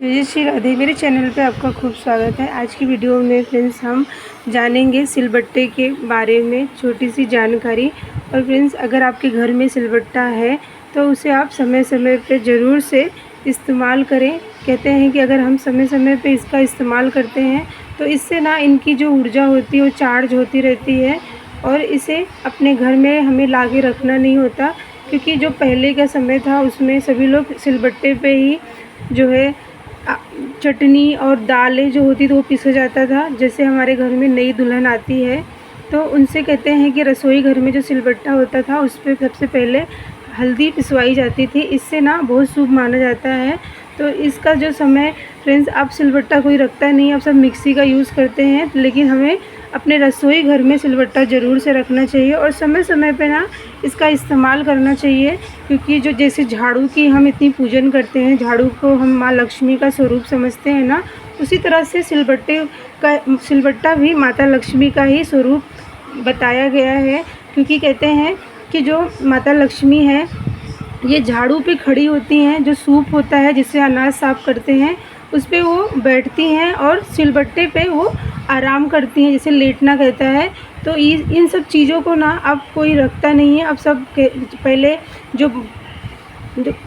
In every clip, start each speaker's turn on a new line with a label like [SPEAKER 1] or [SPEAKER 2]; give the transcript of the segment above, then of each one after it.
[SPEAKER 1] जय श्री राधे। मेरे चैनल पे आपका खूब स्वागत है। आज की वीडियो में फ्रेंड्स हम जानेंगे सिलबट्टे के बारे में छोटी सी जानकारी। और फ्रेंड्स, अगर आपके घर में सिलबट्टा है तो उसे आप समय समय पे ज़रूर से इस्तेमाल करें। कहते हैं कि अगर हम समय समय पे इसका इस्तेमाल करते हैं तो इससे ना इनकी जो ऊर्जा होती है वो चार्ज होती रहती है और इसे अपने घर में हमें ला के रखना नहीं होता, क्योंकि जो पहले का समय था उसमें सभी लोग सिलबट्टे पे ही जो है चटनी और दालें जो होती थी वो पीसा जाता था। जैसे हमारे घर में नई दुल्हन आती है तो उनसे कहते हैं कि रसोई घर में जो सिलबट्टा होता था उस पर सबसे पहले हल्दी पिसवाई जाती थी। इससे ना बहुत शुभ माना जाता है। तो इसका जो समय फ्रेंड्स, अब सिलबट्टा कोई रखता नहीं, अब सब मिक्सी का यूज़ करते हैं, लेकिन हमें अपने रसोई घर में सिलबट्टा ज़रूर से रखना चाहिए और समय समय पे ना इसका इस्तेमाल करना चाहिए। क्योंकि जो जैसे झाड़ू की हम इतनी पूजन करते हैं, झाड़ू को हम माँ लक्ष्मी का स्वरूप समझते हैं ना, उसी तरह से सिलबट्टा भी माता लक्ष्मी का ही स्वरूप बताया गया है। क्योंकि कहते हैं कि जो माता लक्ष्मी है ये झाड़ू पे खड़ी होती हैं, जो सूप होता है जिससे अनाज साफ़ करते हैं उस पे वो बैठती हैं और सिलबट्टे पे वो आराम करती हैं, जैसे लेटना कहता है। तो इन सब चीज़ों को ना अब कोई रखता नहीं है। अब सब पहले जो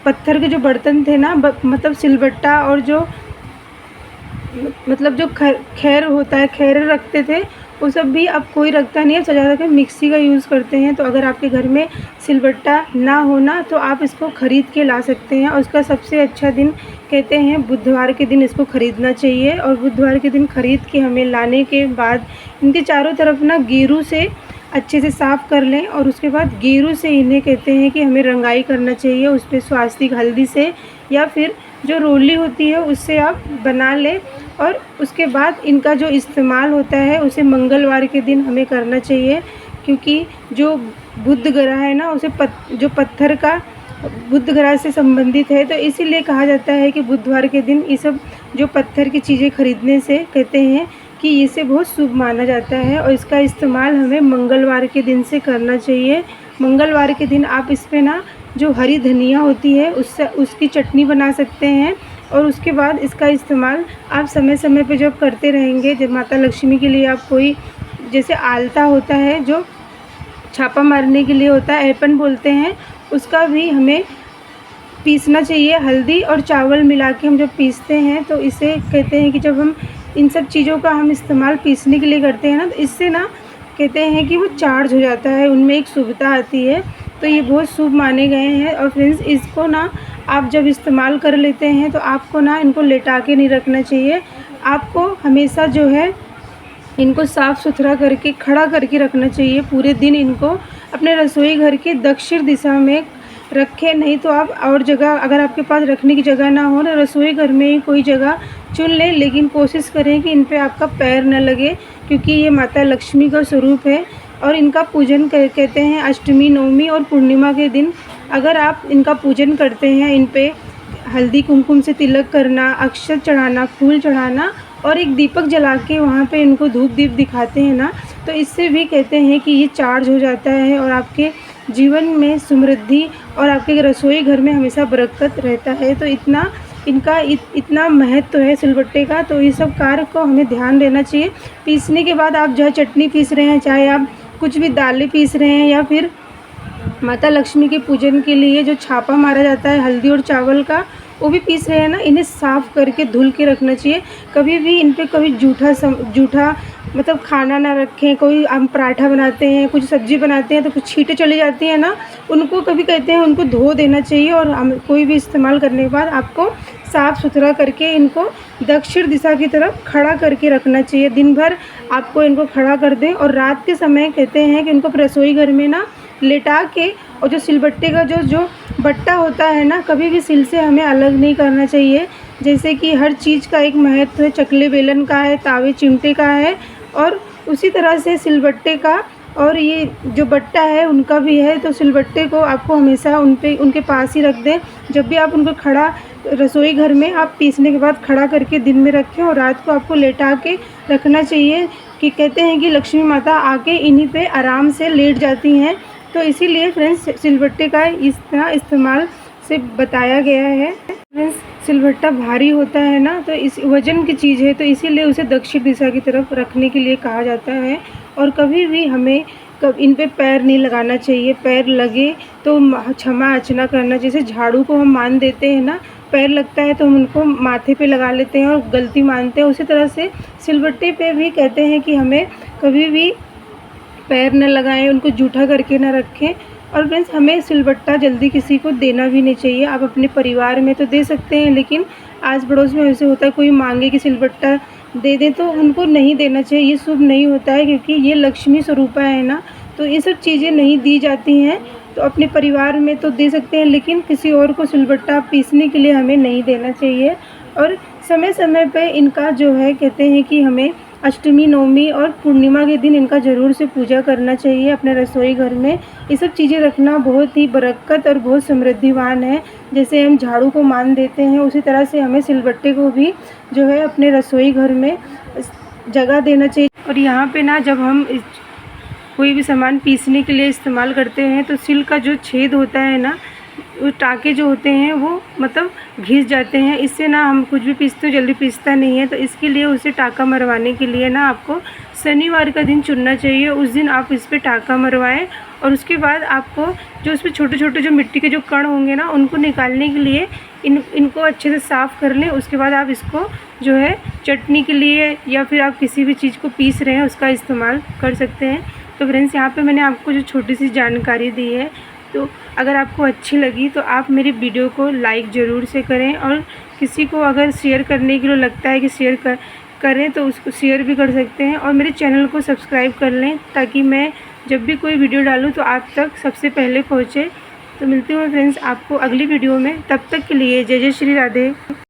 [SPEAKER 1] पत्थर के जो बर्तन थे ना, मतलब सिलबट्टा और जो मतलब जो खैर होता है, खैर रखते थे, वो सब भी अब कोई रखता नहीं है। ज़्यादातर के मिक्सी का यूज़ करते हैं। तो अगर आपके घर में सिलबट्टा ना होना तो आप इसको ख़रीद के ला सकते हैं। और उसका सबसे अच्छा दिन कहते हैं बुधवार के दिन इसको ख़रीदना चाहिए। और बुधवार के दिन ख़रीद के हमें लाने के बाद इनके चारों तरफ ना गेरू से अच्छे से साफ़ कर लें और उसके बाद गेरू से इन्हें कहते हैं कि हमें रंगाई करना चाहिए। उस पर स्वास्तिक हल्दी से या फिर जो रोली होती है उससे आप बना लें। और उसके बाद इनका जो इस्तेमाल होता है उसे मंगलवार के दिन हमें करना चाहिए। क्योंकि जो बुध ग्रह है ना, उसे जो पत्थर का बुध ग्रह से संबंधित है, तो इसीलिए कहा जाता है कि बुधवार के दिन ये सब जो पत्थर की चीज़ें खरीदने से कहते हैं कि इसे बहुत शुभ माना जाता है। और इसका इस्तेमाल हमें मंगलवार के दिन से करना चाहिए। मंगलवार के दिन आप इस पर ना जो हरी धनिया होती है उसकी चटनी बना सकते हैं। और उसके बाद इसका इस्तेमाल आप समय समय पे जब करते रहेंगे, जब माता लक्ष्मी के लिए आप कोई जैसे आलता होता है जो छापा मारने के लिए होता है, ऐपन बोलते हैं, उसका भी हमें पीसना चाहिए। हल्दी और चावल मिला के हम जब पीसते हैं तो इसे कहते हैं कि जब हम इन सब चीज़ों का हम इस्तेमाल पीसने के लिए करते हैं ना, तो इससे ना कहते हैं कि वो चार्ज हो जाता है, उनमें एक शुभता आती है। तो ये बहुत शुभ माने गए हैं। और फ्रेंड्स, इसको ना आप जब इस्तेमाल कर लेते हैं तो आपको ना इनको लेटा के नहीं रखना चाहिए। आपको हमेशा जो है इनको साफ़ सुथरा करके खड़ा करके रखना चाहिए। पूरे दिन इनको अपने रसोई घर के दक्षिण दिशा में रखें। नहीं तो आप और जगह, अगर आपके पास रखने की जगह ना हो तो रसोई घर में ही कोई जगह चुन लें, लेकिन कोशिश करें कि इन पे आपका पैर न लगे, क्योंकि ये माता लक्ष्मी का स्वरूप है। और इनका पूजन कहते हैं अष्टमी, नवमी और पूर्णिमा के दिन अगर आप इनका पूजन करते हैं, इन पे हल्दी कुमकुम से तिलक करना, अक्षत चढ़ाना, फूल चढ़ाना और एक दीपक जला के वहाँ पे इनको धूप दीप दिखाते हैं ना, तो इससे भी कहते हैं कि ये चार्ज हो जाता है और आपके जीवन में समृद्धि और आपके रसोई घर में हमेशा बरकत रहता है। तो इतना महत्व है सिलबट्टे का। तो ये सब कार्य को हमें ध्यान देना चाहिए। पीसने के बाद आप चाहे चटनी पीस रहे हैं, चाहे आप कुछ भी दालें पीस रहे हैं, या फिर माता लक्ष्मी के पूजन के लिए जो छापा मारा जाता है हल्दी और चावल का, वो भी पीस रहे हैं ना, इन्हें साफ़ करके धुल के रखना चाहिए। कभी भी इन पे कभी जूठा मतलब खाना ना रखें। कोई हम पराठा बनाते हैं, कुछ सब्ज़ी बनाते हैं तो कुछ छींटे चली जाती हैं ना, उनको कभी कहते हैं उनको धो देना चाहिए। और हम कोई भी इस्तेमाल करने के बाद आपको साफ़ सुथरा करके इनको दक्षिण दिशा की तरफ खड़ा करके रखना चाहिए। दिन भर आपको इनको खड़ा कर दें और रात के समय कहते हैं कि इनको रसोई घर में ना लेटा के, और जो सिलबट्टे का जो बट्टा होता है ना, कभी भी सिल से हमें अलग नहीं करना चाहिए। जैसे कि हर चीज़ का एक महत्व है, चकले बेलन का है, तावे चिमटे का है, और उसी तरह से सिलबट्टे का और ये जो बट्टा है उनका भी है। तो सिलबट्टे को आपको हमेशा उनके पास ही रख दें। जब भी आप उनको खड़ा रसोई घर में आप पीसने के बाद खड़ा करके दिन में रखें और रात को आपको लेटा के रखना चाहिए। कि कहते हैं कि लक्ष्मी माता आके इन्हीं पे आराम से लेट जाती हैं। तो इसीलिए फ्रेंड्स सिलबट्टे का इस तरह इस्तेमाल से बताया गया है। फ्रेंड्स सिलबट्टा भारी होता है ना, तो इस वज़न की चीज़ है, तो इसीलिए उसे दक्षिण दिशा की तरफ रखने के लिए कहा जाता है। और कभी भी हमें इन पे पैर नहीं लगाना चाहिए। पैर लगे तो क्षमा याचना करना। जैसे झाड़ू को हम मान देते हैं ना, पैर लगता है तो हम उनको माथे पे लगा लेते हैं और गलती मानते हैं, उसी तरह से सिलबट्टे पे भी कहते हैं कि हमें कभी भी पैर न लगाएं, उनको जूठा करके न रखें। और फ्रेंड्स, हमें सिलबट्टा जल्दी किसी को देना भी नहीं चाहिए। आप अपने परिवार में तो दे सकते हैं, लेकिन आस पड़ोस में ऐसे होता है कोई मांगे कि सिलबट्टा दे दें, तो उनको नहीं देना चाहिए। ये शुभ नहीं होता है, क्योंकि ये लक्ष्मी स्वरूपा है ना, तो ये सब चीज़ें नहीं दी जाती हैं। तो अपने परिवार में तो दे सकते हैं, लेकिन किसी और को सिलबट्टा पीसने के लिए हमें नहीं देना चाहिए। और समय समय पे इनका जो है कहते हैं कि हमें अष्टमी, नवमी और पूर्णिमा के दिन इनका ज़रूर से पूजा करना चाहिए अपने रसोई घर में। ये सब चीज़ें रखना बहुत ही बरकत और बहुत समृद्धिवान है। जैसे हम झाड़ू को मान देते हैं, उसी तरह से हमें सिलबट्टे को भी जो है अपने रसोई घर में जगह देना चाहिए। और यहाँ पे ना, जब हम कोई भी सामान पीसने के लिए इस्तेमाल करते हैं, तो सिल का जो छेद होता है ना, वो टाँके जो होते हैं वो मतलब घिस जाते हैं। इससे ना हम कुछ भी पीसते हो जल्दी पीसता नहीं है। तो इसके लिए उसे टाँका मरवाने के लिए ना आपको शनिवार का दिन चुनना चाहिए। उस दिन आप इस पर टाँका मरवाएं, और उसके बाद आपको जो उसमें छोटे छोटे जो मिट्टी के जो कण होंगे ना, उनको निकालने के लिए इनको अच्छे से साफ़ कर लें। उसके बाद आप इसको जो है चटनी के लिए या फिर आप किसी भी चीज़ को पीस रहे हैं उसका इस्तेमाल कर सकते हैं। तो फ्रेंड्स, यहाँ पे मैंने आपको जो छोटी सी जानकारी दी है, तो अगर आपको अच्छी लगी तो आप मेरी वीडियो को लाइक ज़रूर से करें। और किसी को अगर शेयर करने के लिए लगता है कि शेयर करें तो उसको शेयर भी कर सकते हैं। और मेरे चैनल को सब्सक्राइब कर लें, ताकि मैं जब भी कोई वीडियो डालूं तो आप तक सबसे पहले पहुंचे। तो मिलती हूँ फ्रेंड्स आपको अगली वीडियो में। तब तक के लिए जय जय श्री राधे।